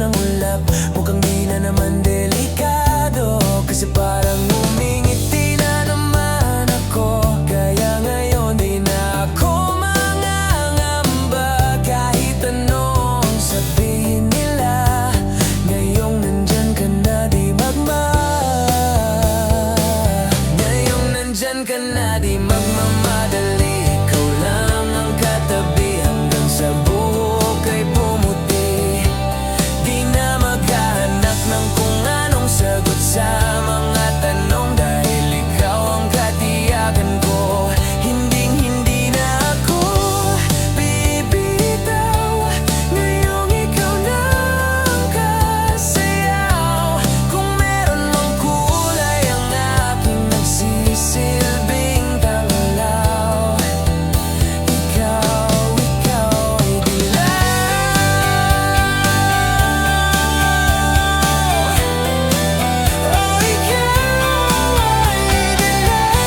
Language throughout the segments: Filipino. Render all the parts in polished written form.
ng ulap. Mukhang di na naman delikado, kasi parang umingiti na naman ako. Kaya ngayon di na ako mangangamba, kahit anong sabihin nila. Ngayong nandyan ka na di Ngayong nandyan ka na di magmamadali. Ikaw lang ang katabi hanggang sa buhok ay pumuti. Di na maghahanap ng kung anong sagot sa mga tanong, dahil ikaw ang katiyakan ko. Hinding-hindi na ako bibitaw. Ngayong ikaw na ang kasayaw. Kung meron mang kulay ang aking nagsisilbing tanglaw, ikaw ay dilaw. Oh, ikaw ay dilaw.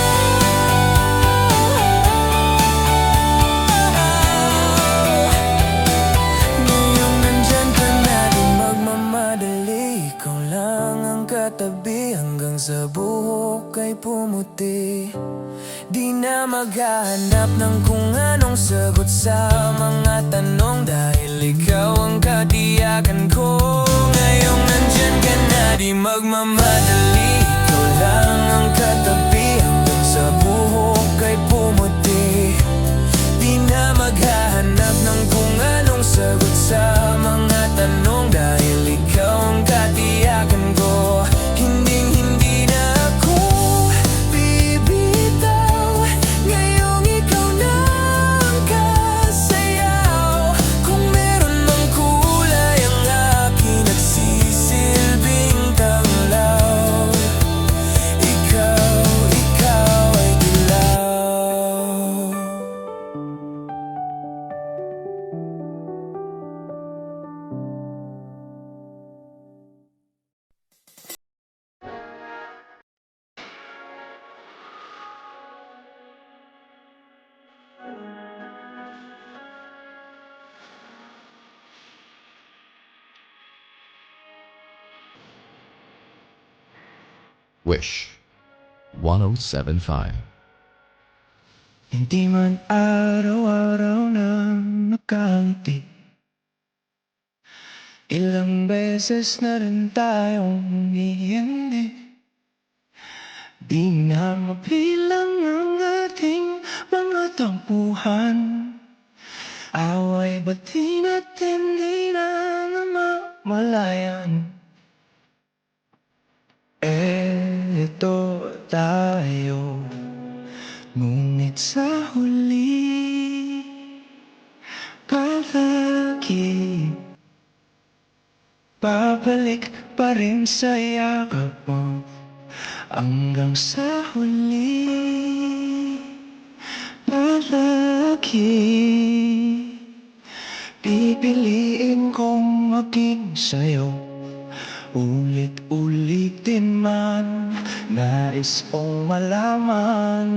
Ngayong nandyan ka na di magmamadali. Ikaw lang ang katabi hanggang sa buhok ay pumuti. Di na maghahanap ng kung anong sagot sa mga tanong, dahil ikaw ang katiyakan ko. Ngayong nandyan ka na di magmamadali. Ikaw lang ang katabi hanggang sa buhok ay pumuti. Di na maghahanap ng kung anong sagot sa mga tanong, dahil ikaw ang katiyakan ko. Hinding-hindi na ako bibitaw. Ngayong ikaw na ang kasayaw. Kung meron mang kulay ang aking nagsisilbing tanglaw, ikaw ay dilaw. Wish 1075. Hindi man araw-araw na nakangiti, ilang beses na rin tayong humihindi. Di na mabilang ang ating mga tampuhan. Away bati natin di na namamalayan. Eto tayo, ngunit sa huli palagi babalik pa rin sa yakap mo. Hanggang sa huli palagi pipiliin kong maging sa'yo. Ulit-ulitin man, nais kong malaman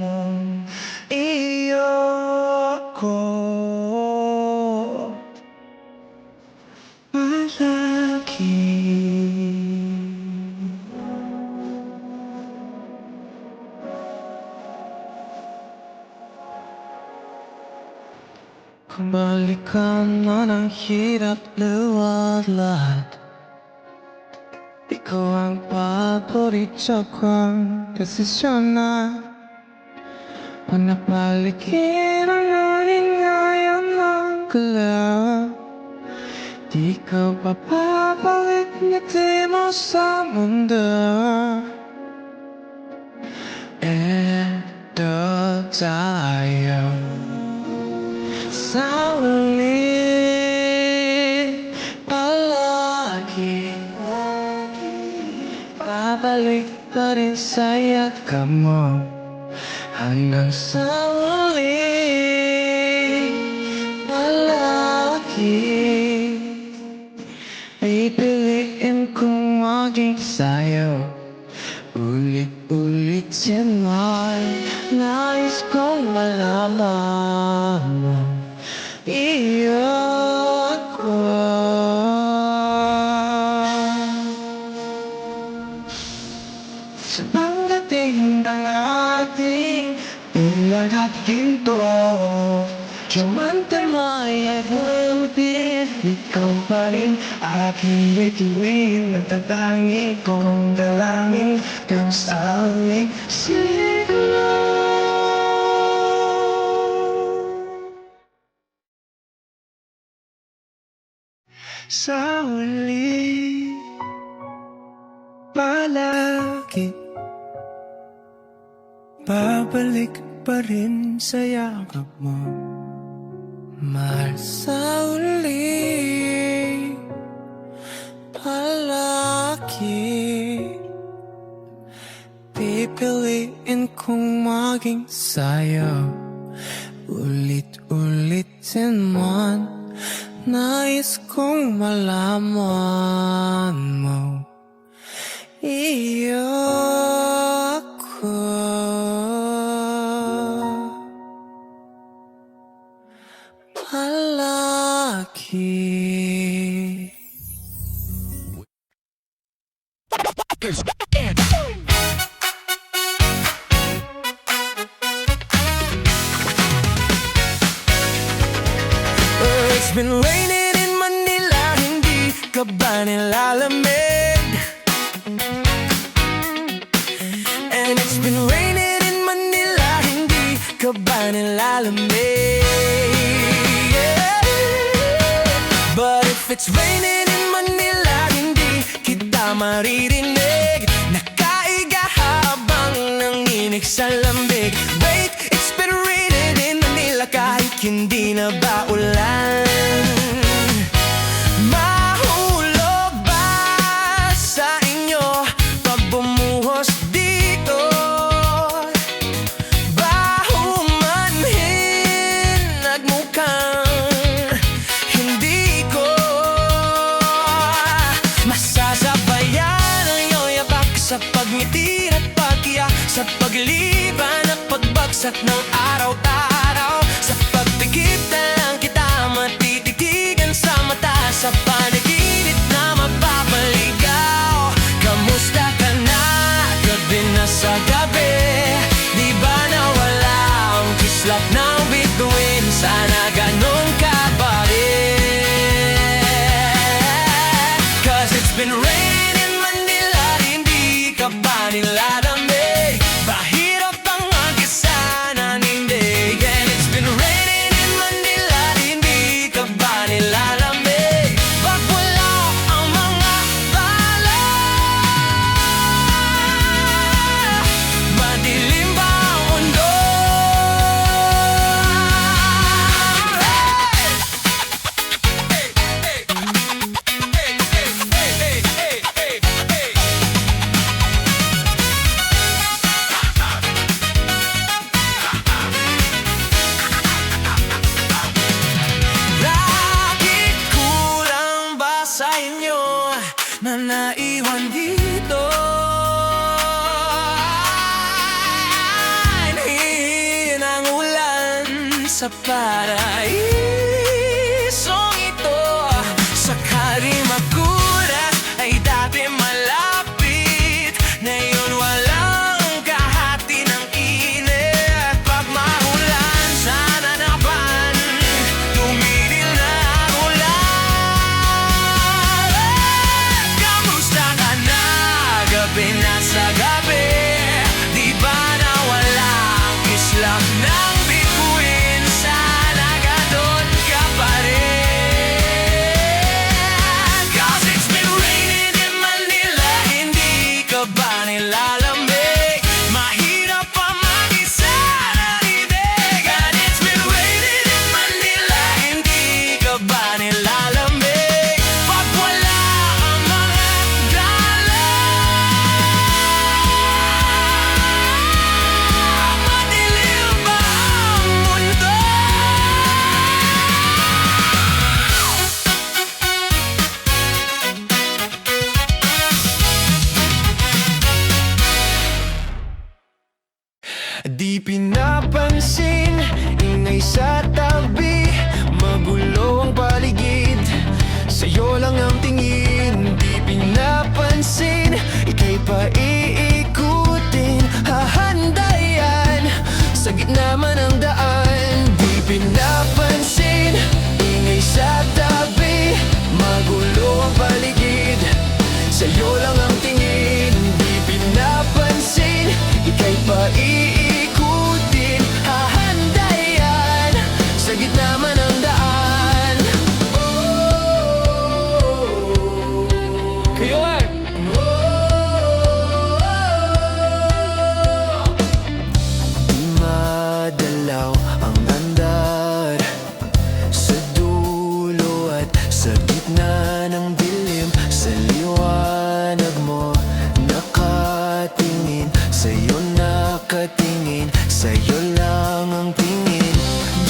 mong iyo ako palagi. Kumalik ka na ng hirap luwad lahat. Ikaw ang paborito kong desisyon na manapalikin ang nanin ngayon ng galaw. Di ka papabalik, ngiti mo sa mundo. Eto tayo sa uli palagi. Babalik pa rin sa yakap mo hanggang sa uli palagi. Pipiliin kong maging sa'yo. Ulit-ulitin man, nais kong malaman mo iyo ako ikaw pa rin aking bituin. Natatangi kong dalangin kang sa aming siglo. Sa huli, palagi babalik pa rin sa yakap mo. Mahal, sa uli, palagi pipiliin kong maging sa'yo. Ulit-ulitin man, nais kong malaman mo, iyo ako. Palagi. It's been raining in Manila, hindi ka ba nilalamig? And it's been raining in Manila, hindi ka ba nilalamig? Yeah. But if it's raining in Manila, hindi kita maririnig. Nakaiga habang nanginig sa lambig. Wait, it's been raining in Manila kahit hindi na ba ulan? Mahulog ba sa inyo pag bumuhos dito? Bahumanhin nagmukhang hindi ko masasabayan ang iyong yabak sa pagngiti at pagkiyak, sa pagliban at pagbagsak ng araw-araw, sa pagpikit na lang kita matititigan sa mata, sa panaginip na mapapaligaw. Kamusta ka na? Gabi na sa gabi, di ba nawala ang kislap ng bituin? Sana ganun ka pa rin. 'Cause it's been raining in Manila, hindi ka ba nilalamig? Mahirap ang mag-isa nanindig. And it's been raining in Manila, hindi ka ba nilalamig? Pag wala ang mga bala, madilim ba ang mundo? Bakit kulang ba sa inyo na naiwan dito? Hinhin ang ulan sa paraisong ito. Sakali magulat ay dati malapit, ngayon walang kahati ng init. Pag mahulan sa nanapan, tumigil na ang ulan. Kamusta ka na? Gabi na sa gabi, di ba nawala ang kislap ng bituin? Sana ganun ka pa rin. 'Cause it's been raining in Manila, hindi ka ba nilalamig? Mahirap pa mag-isa narinig. And it's been raining in Manila, hindi ka ba nilalamig? Pag wala ang mga gala, madilim ba ang mundo? Di pinapansin, ingay sa tabi, magulo ang paligid, sa'yo lang ang tingin. Di pinapansin, ika'y paiikutin, hahanda yan sa gitna man ang daan. Di pinapansin, ingay sa tabi, Sa gitna ng dilim, sa liwanag mo nakatingin, sa'yo nakatingin, sa'yo lang ang tingin.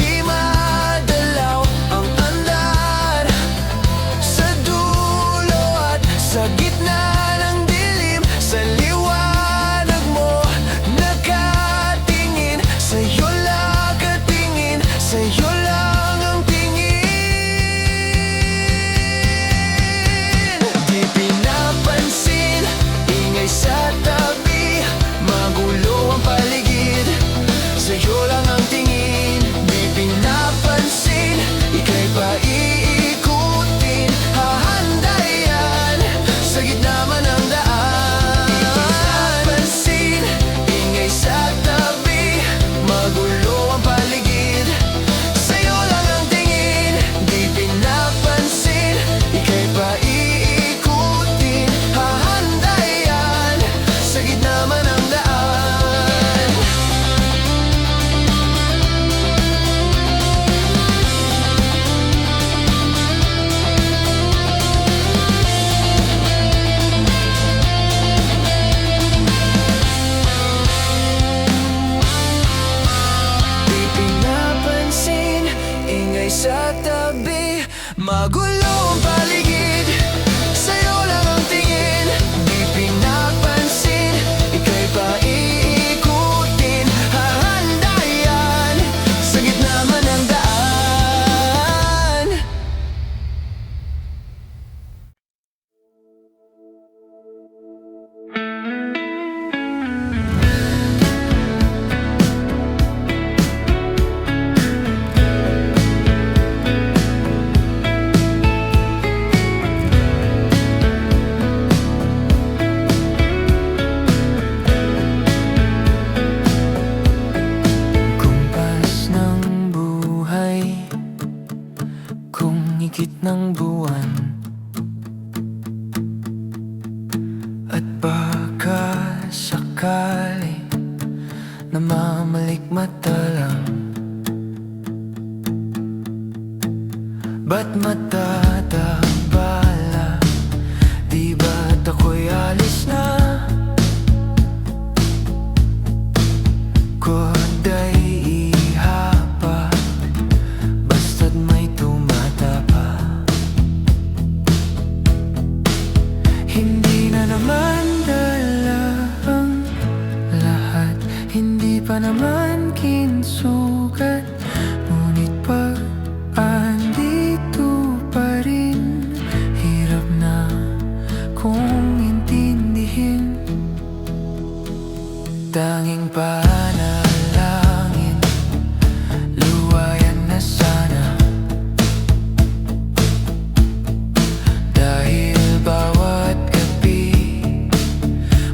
Di madalaw ang andar, sa dulo at sa gitna ng dilim, sa liwanag mo nakatingin, sa'yo lang katingin, sa'yo lang ang tingin. Di pinapansin, ingay sa tabi, magulo ang paligid, sa'yo lang ang tingin. Di pinapansin, ika'y paiikutin, hahanda yan, sa gitna man ang daan. Di pinapansin, ingay sa tabi, magulo ang paligid, sa'yo lang ang tingin. Di pinapansin, ika'y paiikutin, hahanda yan, sa gitna man ang daan. Di pinapansin, ingay sa tabi, magulo ang paligid, sa'yo lang ang tingin. Di pinapansin, ika'y paiikutin, hahanda yan, sa gitna man ang daan. Kumpas ng buhay, kung higit ng buwan, at baka sakali namamalikmata lang. Ba't matatambala? Di ba't ako'y alis na? Koda'y ihapa, basta't may tumatapa. Hindi na naman dala ang lahat, hindi pa naman kinsugat, ngunit pag andito pa rin, hirap na kong intindihin. Tanging panalangin, luwayan na sana, dahil bawat gabi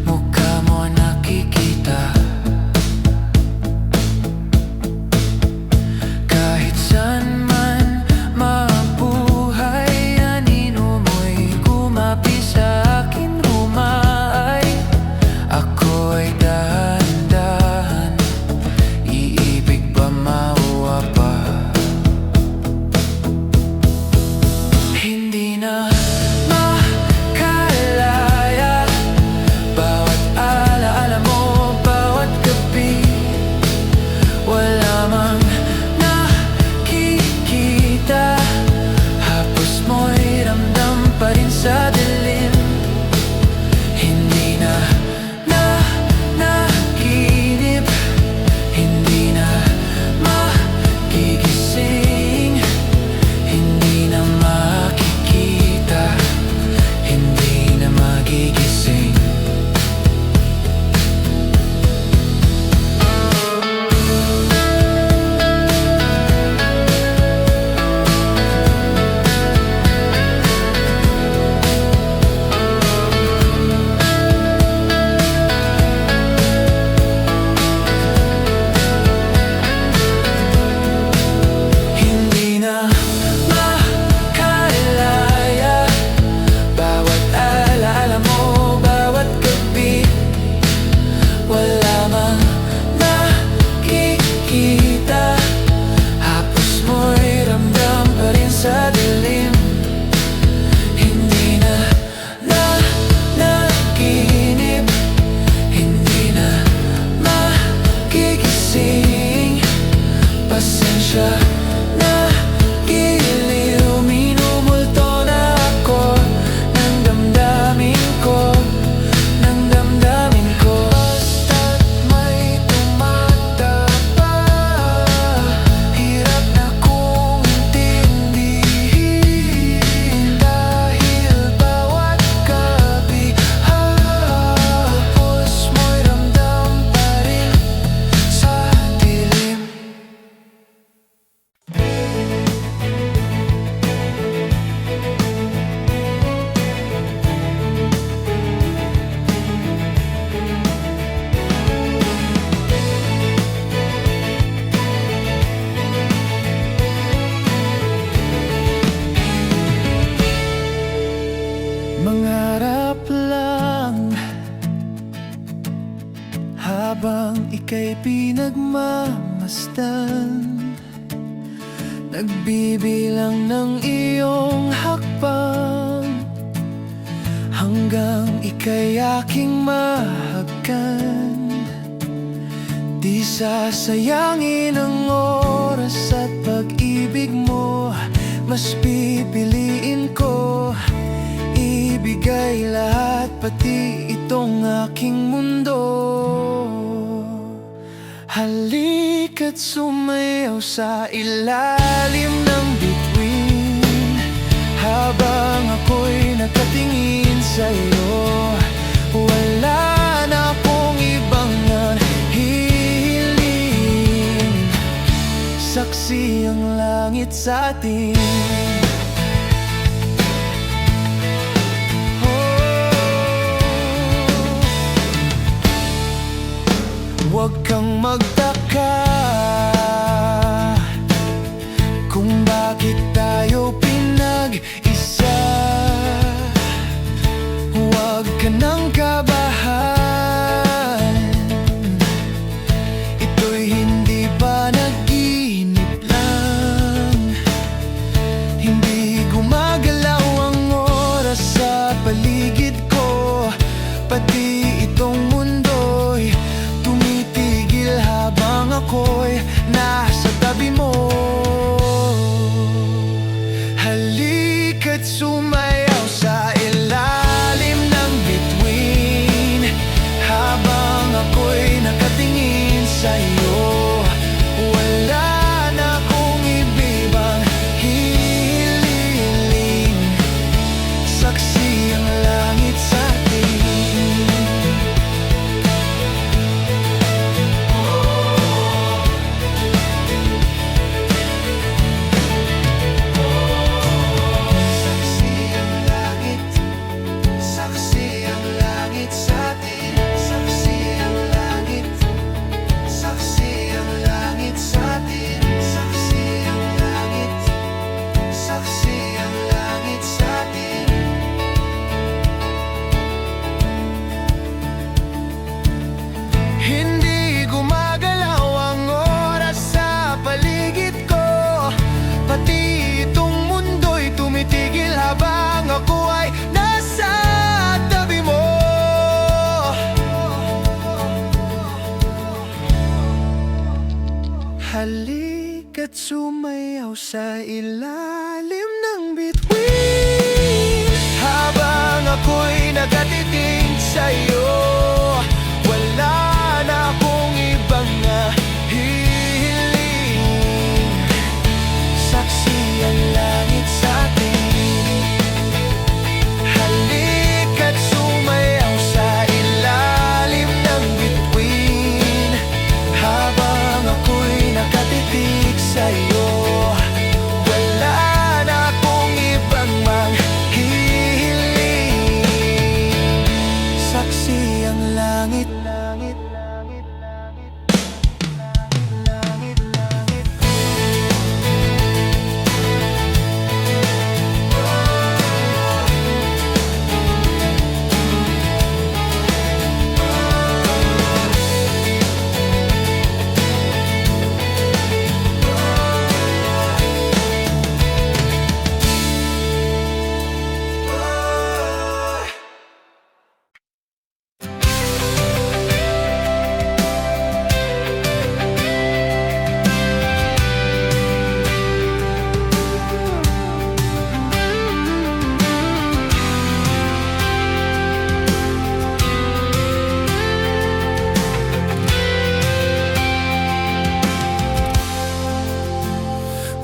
mukha mo nakikita. kay pinagmamasdan, nagbibilang ng iyong hakbang, hanggang ika'y aking mahagkan. Di sasayangin ang oras at pag-ibig mo, mas pipiliin ko ibigay lahat, pati itong aking mundo. Halika't sumayaw sa ilalim ng bituin, habang ako'y nakatingin sa'yo. Wala na akong ibang hihiling, saksi ang langit sa atin. Huwag kang magtaka kung bakit tayo pinag-isa. Huwag ka nang kabahan, ito'y hindi ba naginip lang? Hindi gumagalaw ang oras sa paligid ko, pati itong mundo'y tumitigil habang ako'y nasa tabi mo. Halika't sumayaw sa ilalim ng bituin, habang ako'y nakatingin sa'yo. Wala na akong ibang hihiling, saksi ang langit sa atin. Hindi gumagalaw ang oras sa paligid ko, pati itong mundo'y tumitigil habang ako ay nasa tabi mo. Halika't sumayaw sa ilalim ng bituin, habang ako'y nakatitig sa'yo. Wala na akong ibang hihiling, saksi ang langit sa atin. Halika't sumayaw sa ilalim ng bituin, habang ako'y nakatitig sa'yo. Wala na akong ibang hihiling, saksi ang langit.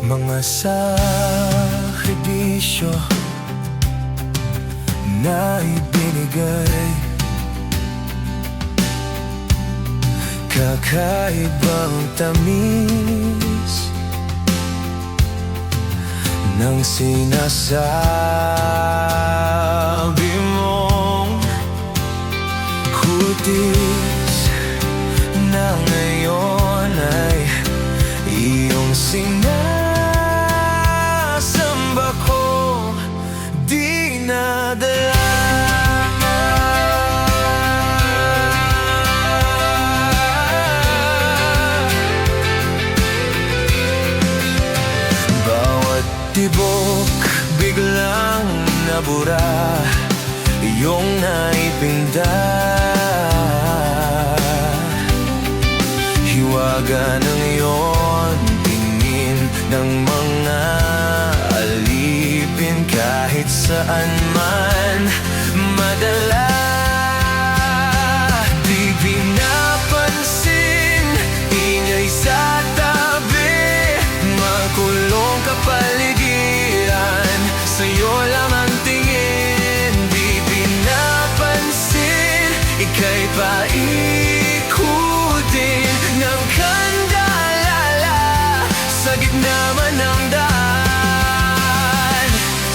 Mga sakripisyo na ibinigay, kakaibang tamis ng sinasabi mong kutis na ngayon ay iyong sinasamba ko, di nadala. nabura, iyong naipinda. Hiwaga ng iyong tingin ng mga alipin, kahit saan man madala. Di pinapansin, ingay sa tabi, makulong kapaligiran, sa'yo lang ang tingin. Di pinapansin, ika'y paikutin ng kandalala sa gitna man ng daan.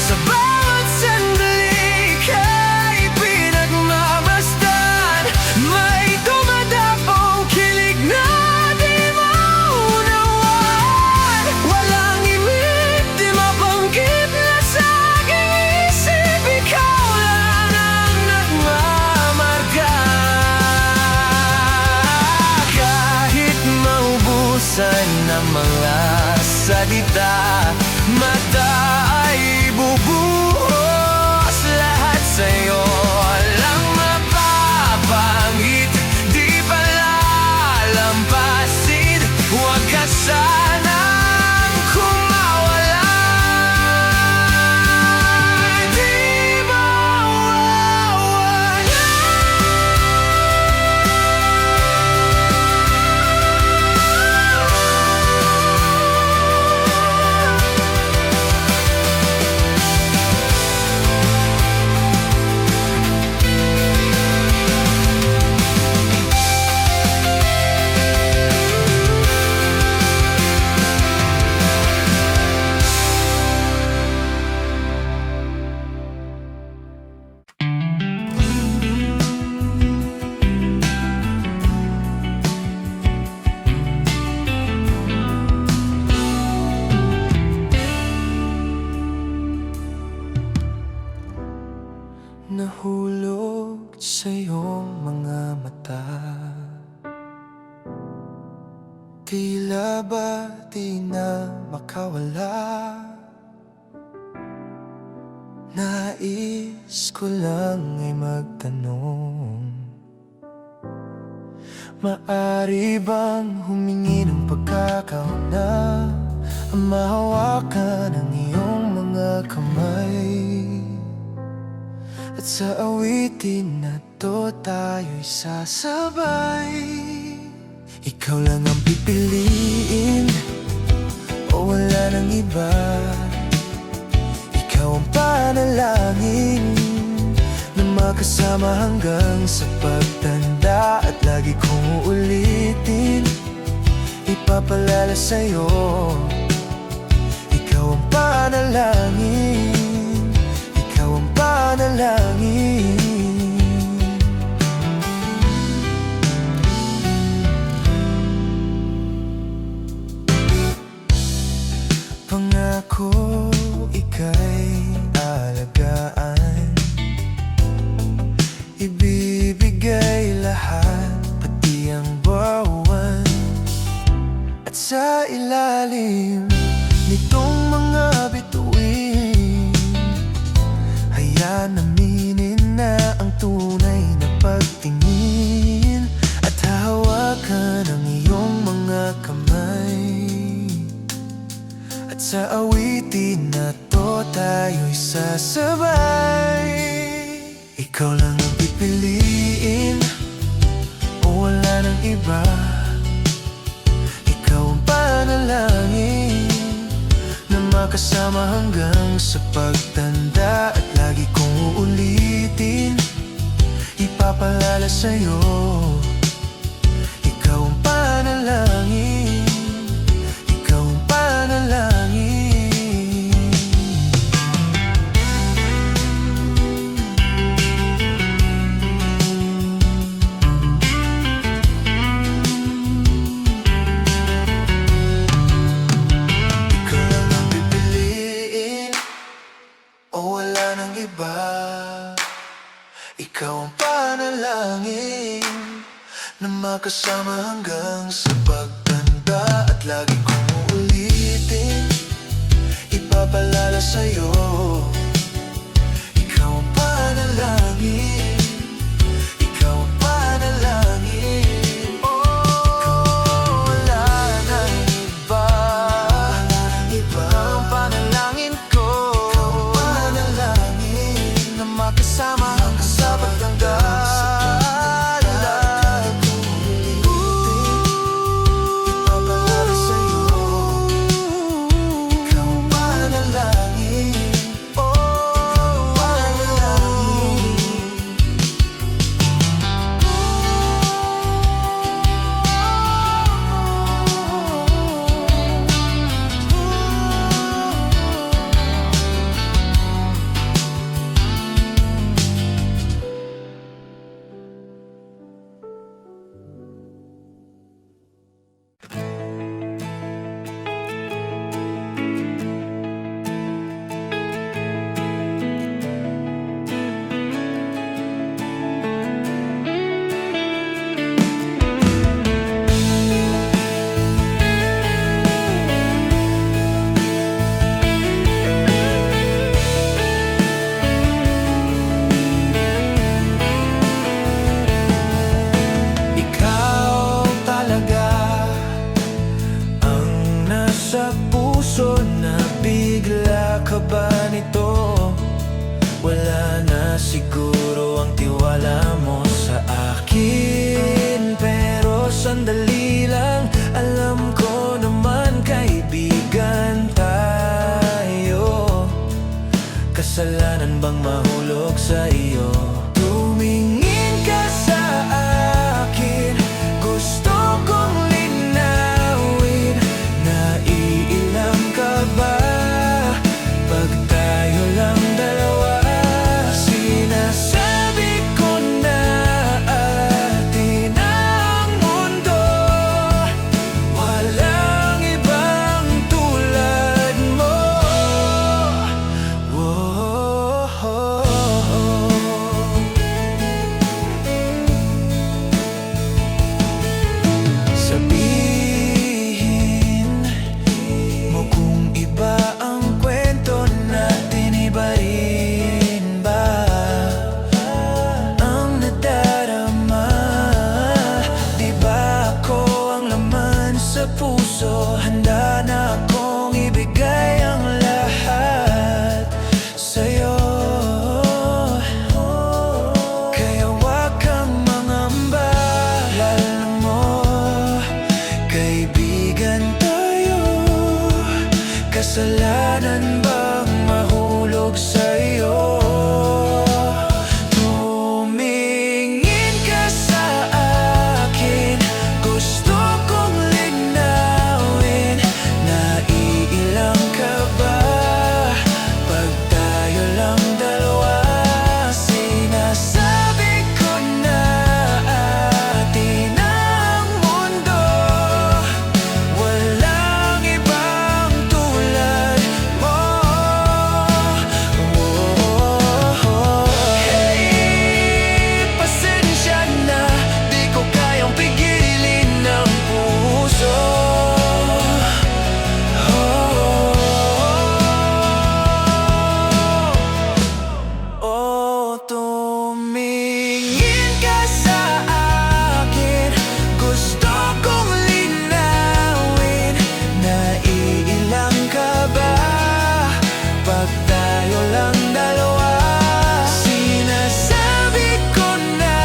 Sa bawat sandali ka'y pinagmamasdan, may dumadapong kilig na di maunawan. Walang imig, di mabanggit na sa aking isip, ikaw lang ang nagmamarka. Kahit maubusan ng mga salita, mata ay bubuhos lahat sa'yo lang mapapangit, di palalampasin. Huwag ka sanang kumawala, di mawawala. Nahulog sa iyong mga mata, tila ba di na makawala. Nais ko lang ay magtanong, maari bang humingi ng pagkakataon na mahawakan ang iyong mga kamay? At sa awitin na to tayo'y sasabay. Ikaw lang ang pipiliin, o wala nang iba. Ikaw ang panalangin na makasama hanggang sa pagtanda. At lagi kong uulitin, ipapalala sa'yo, ikaw ang panalangin, ikaw ang panalangin. Pangako ika'y alagaan, ibibigay lahat, pati ang bawan. At sa ilalim nitong mga bituin, hayaan aminin na ang tunay na pagtingin, at hahawakan ang iyong mga kamay. At sa awitin na to tayo'y sasabay. Ikaw lang ang pipiliin, o wala nang iba. Ikaw ang panalangin na makasama hanggang sa pagtanda. At lagi kong uulitin, ipapalala sa'yo, ikaw ang panalangin, ikaw ang panalangin. Ikaw lang ang pipiliin, o wala nang iba. Ikaw ang panalangin na makasama hanggang sa pagtanda. At lagi kong uulitin, ipapalala sa'yo, siguro ang tiwala mo sa akin. Pero sandali lang, alam ko naman kaibigan tayo. Kasalanan bang mahulog sa iyo? Tumingin ka sa akin, gusto kong linawin. Naiilang ka ba pag tayo lang dalawa? Sinasabi ko na atin ang mundo, walang ibang tulad mo. Sabihin mo kung iba ang kwento natin, iba rin ba ang nadarama? Di ba ako ang laman sa puso? Handa na akong ibigay ang lahat sa'yo. Kaya wag kang mangamba, alam mo, kaibigan tayo. Kasalanan bang mahulog sa'yo? Tumingin ka sa akin, gusto kong linawin. Naiilang ka ba pag tayo lang dalawa? Sinasabi ko na atin ang mundo, walang ibang tulad mo. Hey, pasensya na, di ko kayang pigilin ng puso. Tumingin ka sa akin, gusto kong linawin. Naiilang ka ba pag tayo lang dalawa? Sinasabi ko na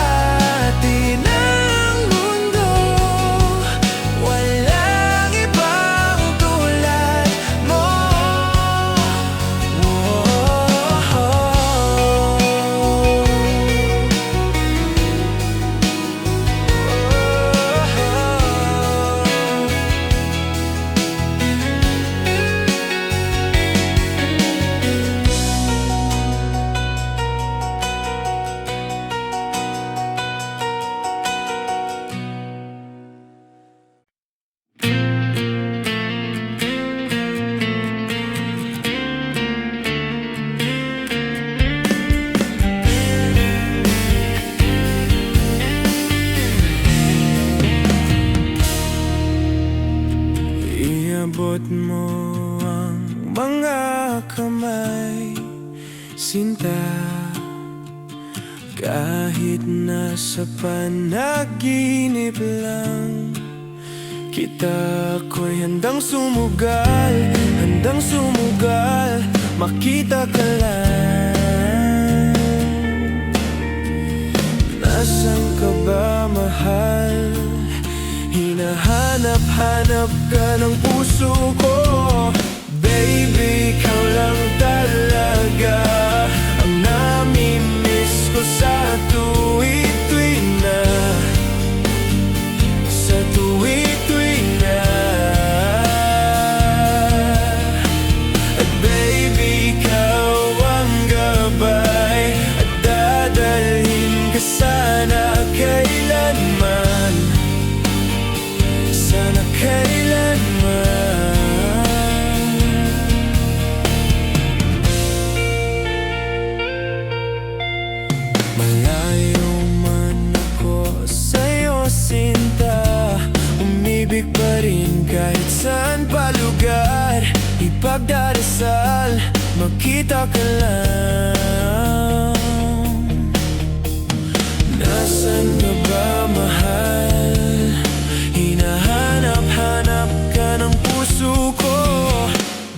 atin ang mundo, walang ibang tulad mo. Iabot mo ang mga kamay, sinta, kahit nasa panaginip lang kita. Ako'y handang sumugal, makita ka lang. Nasaan ka ba, mahal? Hinahanap-hanap ka ng puso ko. Baby, ikaw lang talaga ang nami-miss ko sa tuwi-tuwi na, sa tuwi-tuwi na. At baby, ikaw ang gabay at dadalhin ka sana kailanman, sana kailanman. Malayo man ako sa'yo, sinta, umibig pa rin kahit saan pa lugar. Ipagdarasal, magkita ka lang. Nasaan ka ba, mahal? Hinahanap-hanap ka ng puso ko.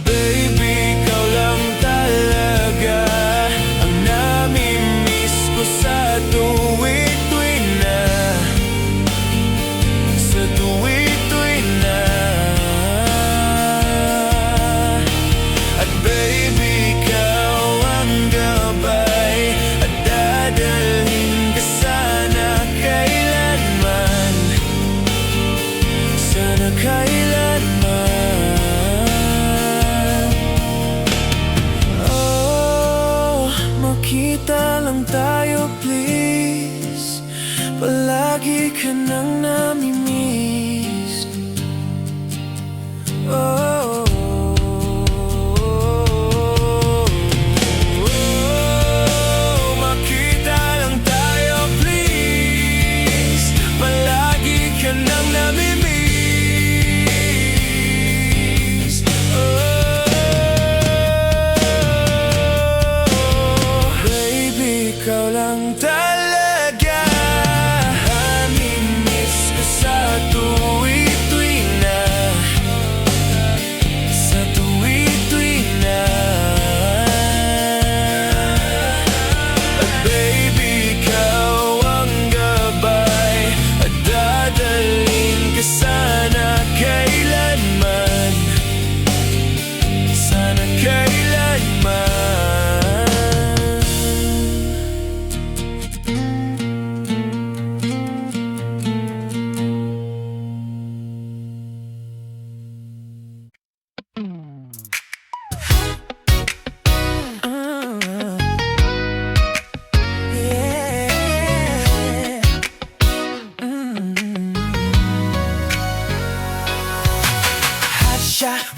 Baby, ikaw lang talaga ang Magkita lang tayo please, palagi ka nang namimiss. Oh, magkita lang tayo please, palagi ka nang namimiss. Baby, ikaw lang talaga. Namimiss ka sa tuwi-tuwi na, sa tuwi-tuwi na. At baby, ikaw ang gabay, at dadalhin ka sana kailanman, sana kailanman.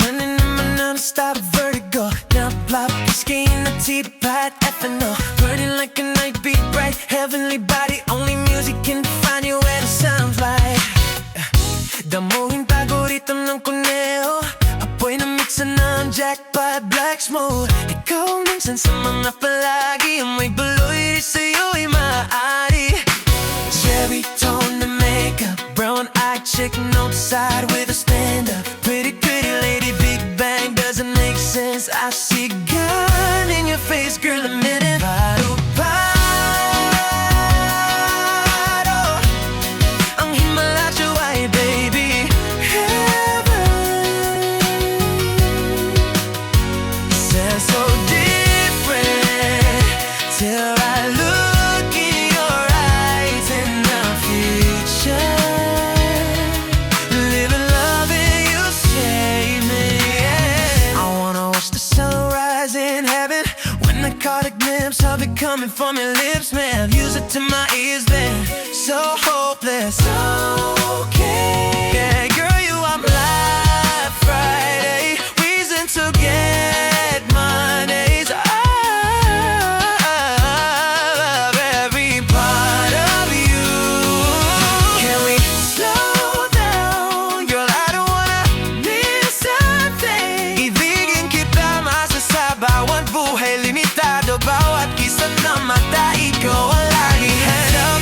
Running in my non-stop vertigo. Now plop, whiskey in the teapot, ethanol. Burning like a night beat bright, heavenly body. Only music can define you and it sounds like damuhin tago rhythm ng kuneho. Apoy na mix ng jackpot, black smoke. Ikaw minsan sa mga palagi, may buloy sa'yo'y maaari. Cherry tone na makeup, brown-eyed chick outside with a stand-up. Pretty lady, Big Bang doesn't make sense. I see God in your face, girl, admit it. Paro, ang Himalaya ay baby heaven. Sounds so different till I look in your eyes in the future. Living love and you save me, yeah. I wanna watch the sunrise in heaven. When I caught a glimpse of it coming from your lips, man, music to my ears, then so hopeless, okay. Yeah, girl, you are my life Friday, reason to get Mondays. I love every part of you. Can we slow down, girl? I don't wanna miss a thing. Ibigin kita masasa bawat buhay limitado, bawat isa na mata, ikaw ang lagi. Head up,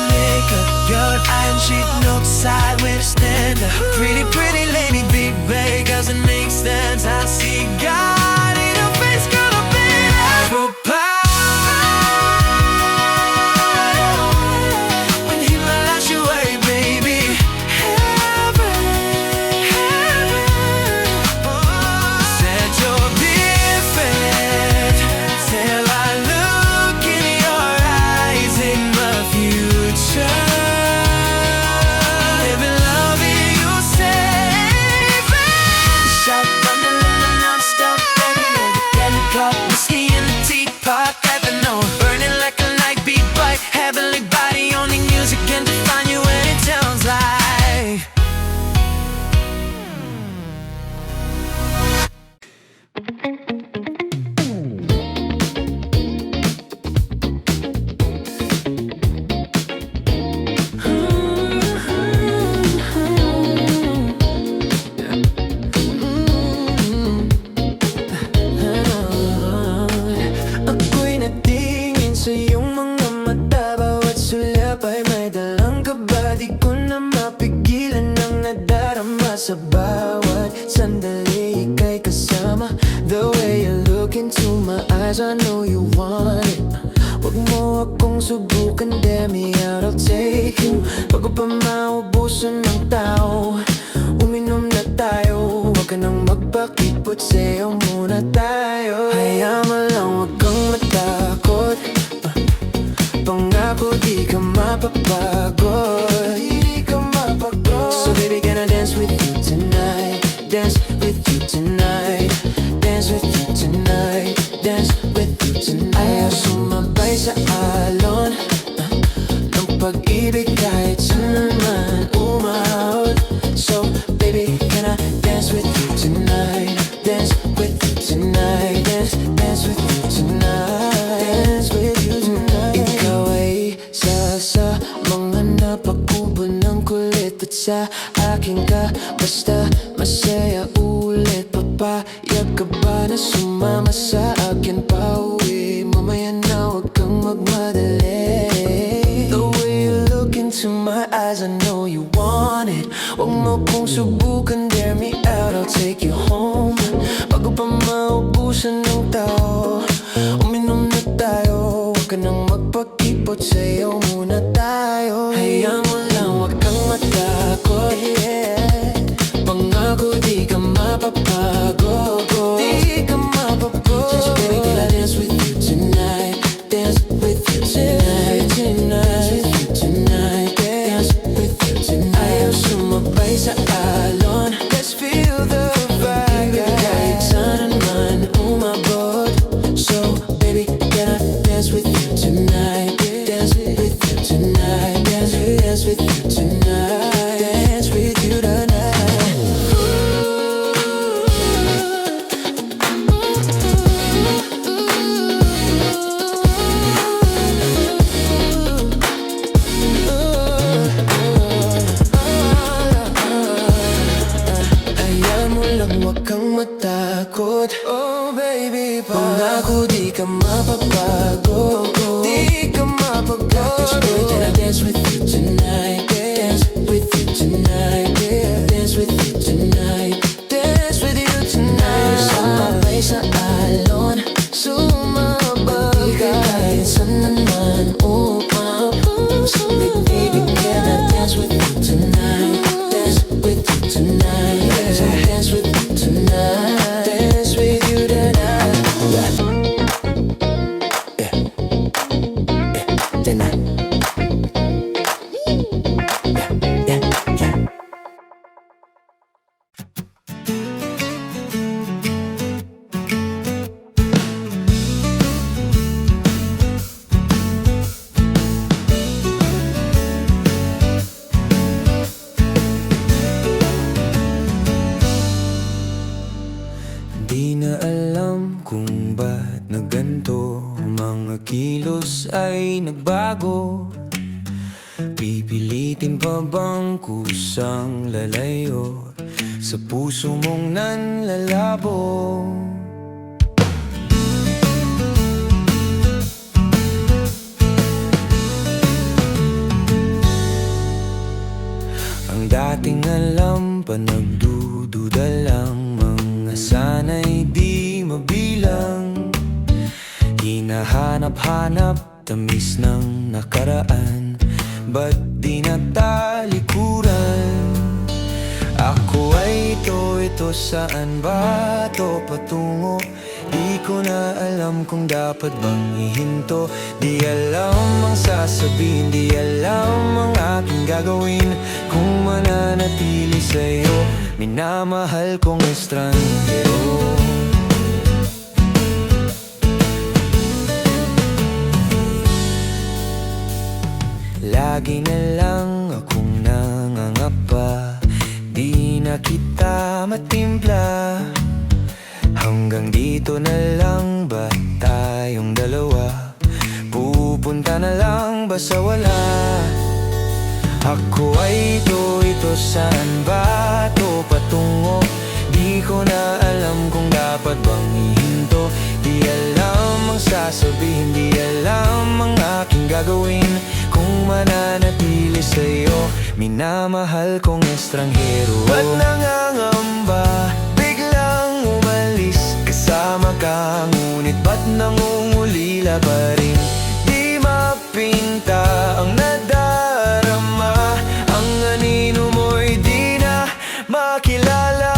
makeup, your iron sheet outside with a stand-up. Pretty lady, Big Bang doesn't make sense. I see God in your face, girl, I'm in apple pie. When he lies you away, baby heaven. Said you're different till I look in your eyes in the future. Living love in you save me. Shot from the lemon non-stop, baby. Get it caught, whiskey in the teapot, ethanol. Burning like a night beat bright, heavenly body. Only music can define you and it sounds like ako'y natingin sa iyong mga mata. Bawat sulap ay may dalang kaba. Di ko na mapigilan ang nadarama sa bawat sandali ika'y kasama. The way you look into my eyes, I know you want it. Wag mo akong subukan, dare me out, I'll take you. Bago pa maubusan ng tao, uminom na tayo. Wag ka nang magpakipot, sayo muna tayo. Hayaan mo lang, wag kang matakot. Pangako di ka mapapagod, di ka mapagod. So baby, can I dance with you tonight? Dance with you tonight. Dance with you tonight. Dance with you tonight. I have so sa akin ka basta masaya ulit. Papayag ka ba na sumama sa akin pauwi? Mamaya na huwag kang magmadali. The way you look into my eyes, I know you want it. Huwag mo kong subukan, dare me out, I'll take you home. Bago pa maubusan ng tao, uminom na tayo. Huwag ka nang magpakipot, sayaw muna tayo. Hayaan mo lang, huwag kang matakot, yeah. Pangako di ka mapapagod, di ka mapapagod. So baby, can I dance with you tonight? Dance with you tonight, tonight, tonight. Dance with you tonight. Ayaw sumabay sa alon, let's feel the vibe. Kahit saan man umabot. So baby, can I dance with you tonight? Dance with you tonight. Dance with you tonight. Dance with you tonight. Ayaw mo lang, huwag kang matakot. Oh baby, pangako di ka mapapagod, di ka mapagod. So baby, can I dance with you tonight? Dance with you tonight, yeah. Dance with you tonight. Dance with you tonight. Sumabay sa alon, sumabay ka kahit saan naman umabot. So baby, can I dance with you tonight? Dance with you tonight. So dance with you tonight. Dance with you tonight. Yeah. Yeah. Yeah. Tonight. Yeah. Yeah. Yeah. Di na alam kung ba't na ganito, mga kilos ay nagbago. Pipilitin pa bang kusang lalayo sa puso mong nanlalabo? Ang dating alam pa nagdududa lang, mga sana'y di mabilang. Hinahanap-hanap tamis ng nakaraan, ba't di natalikuran? Ako ay ito saan ba to patungo? Di ko na alam kung dapat bang ihinto. Di alam ang sasabihin, di alam ang aking gagawin kung mananatili sa'yo, minamahal kong estranghero. Lagi na lang akong nangangapa, di na kita matimpla. Hanggang dito na lang ba tayong dalawa? Pupunta na lang ba sa wala? Ako ay ito saan ba to patungo? Di ko na alam kung dapat bang ihinto. Di alam ang sasabihin, di alam ang aking gagawin kung mananatili sa'yo, minamahal kong estranghero. Ba't nangangamba, biglang umalis kasama ka, ngunit ba't nangungulila pa rin? Di mapinta ang nadarama, ang anino mo'y di na makilala.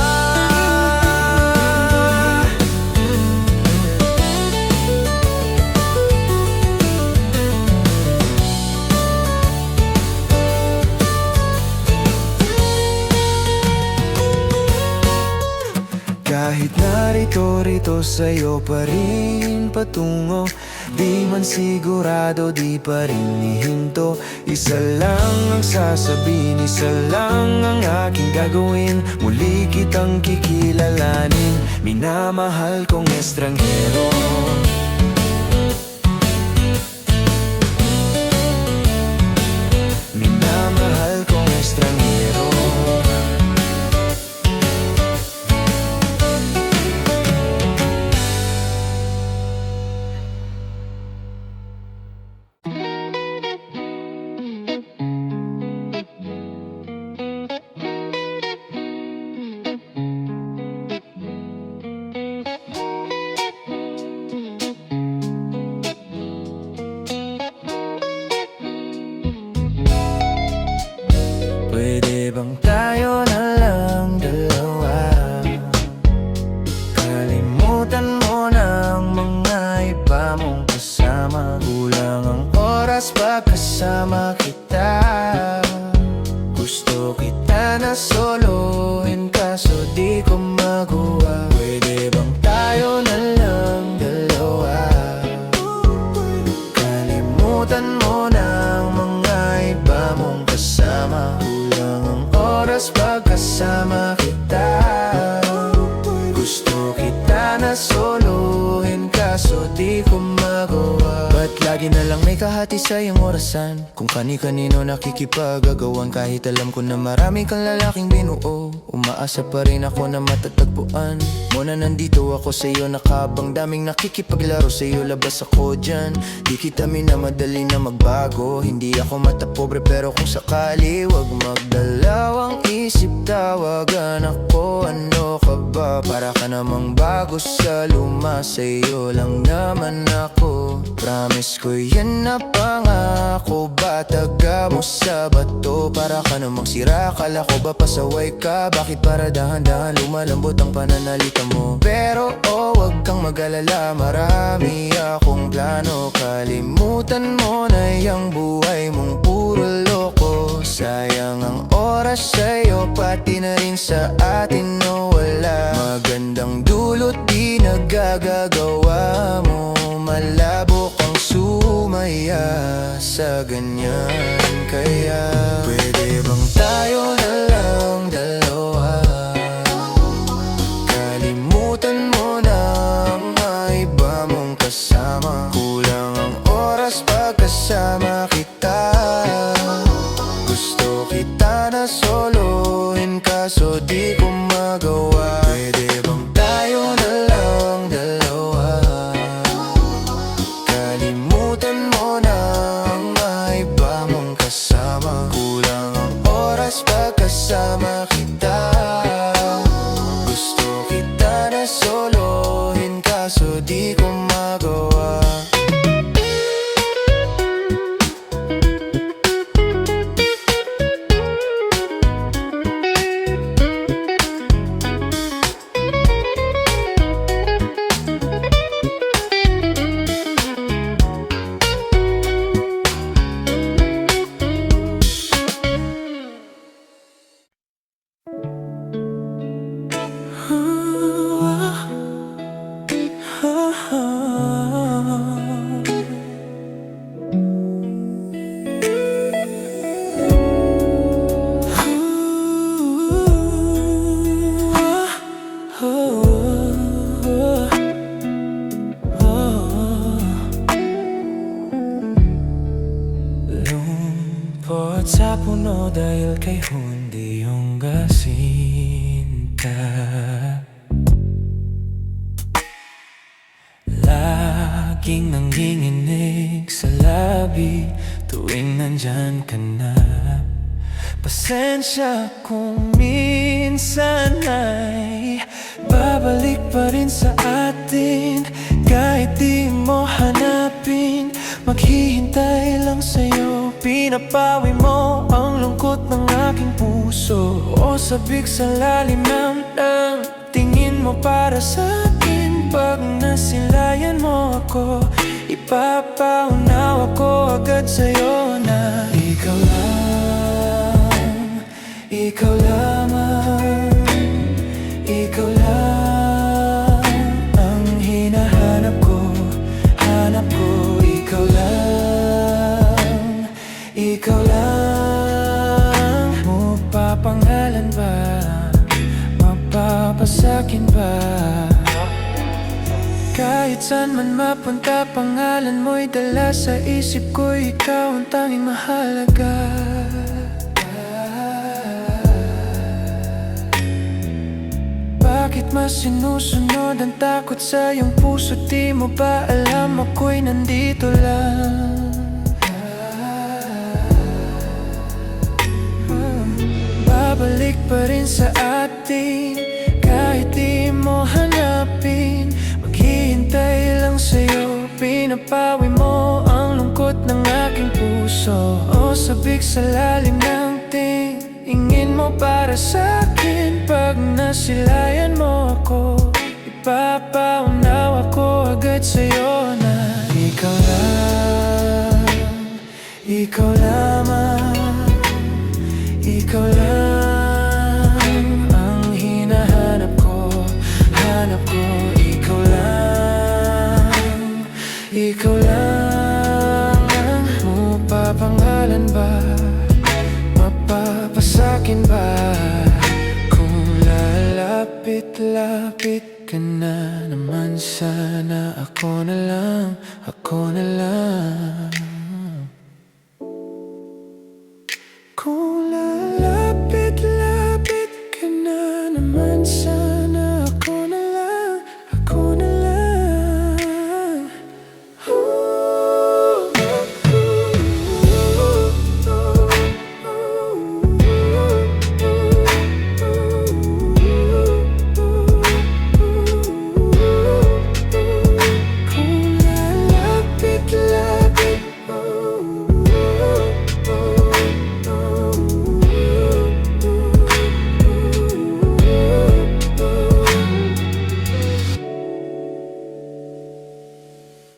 Kahit narito sa'yo pa rin patungo, di man sigurado, di pa rin ihinto. Isa lang ang sasabihin, isa lang ang aking gagawin, muli kitang kikilalanin, minamahal kong estranghero. Minamahal kong estranghero. oras pagkasama kita. Gusto kita na solohin kaso di ko magawa. Pwede bang tayo na lang dalawa? Kalimutan mo na ang mga iba mong kasama. Kulang ang oras pagkasama kita. Gusto kita na solohin kaso di ko magawa. Ba't lagi na lang may kahati sa iyong orasan? Kung kani-kanino nakikipagagawan. Kahit alam ko na marami kang lalaking binuo, umaasa pa rin ako na matatagpuan mo na nandito ako sa iyo. Nakabang daming nakikipaglaro sa iyo, labas ako dyan. Di kita minamadali na magbago. Hindi ako matapobre pero kung sakali wag magdalawang isip. Tawagan ako, ano ka ba? Para ka namang bago sa luma. Sa iyo lang naman ako. Promise ko yan na pangako. Ba taga mo sa bato? Para ka namang sira. Kala ko ba pasaway ka? Bakit para dahan-dahan lumalambot ang pananalita mo? Pero wag kang mag-alala, marami akong plano. Kalimutan mo na yung buhay mong puro loko. Sayang ang oras sa'yo, pati na rin sa atin no wala. Magandang dulot di nagagagawa mo. Malabo kang sumaya sa ganyan. Kaya pwede bang tayo na lang dalawa? Kalimutan mo na ang iba mong kasama. Kulang ang oras pagkasama kita. Gusto kita na solohin kaso di ko magawa. Pwede bang tayo na lang dalawa? Kalimutan mo na ang iba mong kasama. Kulang ang oras pagkasama kita. Gusto kita na solohin kaso di ko magawa. Lumpot sa puno dahil kay hindi yung gasinta. Laging nanginginig sa labi tuwing nandyan ka na. Pasensya kung minsan ay babalik pa rin sa atin. Kahit di mo hanapin, maghihintay lang sa'yo. Pinapawi mo ang lungkot ng aking puso. O sabik sa lalim ng tingin mo para sa'kin. Pag nasilayan mo ako, ipapaunaw ako agad sa'yo na ikaw lang, ikaw lamang, ikaw lang ang hinahanap ko, hanap ko. Ikaw lang, ikaw lang. Mapapangalan ba, mapapasakin ba? Kahit saan man mapunta, pangalan mo'y dala sa isip ko. Ikaw ang tanging mahalaga. Bakit mas sinusunod ang takot sa iyong puso? Di mo ba alam ako'y nandito lang? Babalik pa rin sa atin kahit di mo hanapin. Maghihintay lang sa'yo. Pinapawi mo ang lungkot ng aking puso. O sabik sa lalim ng tingin mo para sa'kin. Pag nasilayan mo ako, ipapaunaw ako agad sa'yo na ikaw lang, Ikaw lang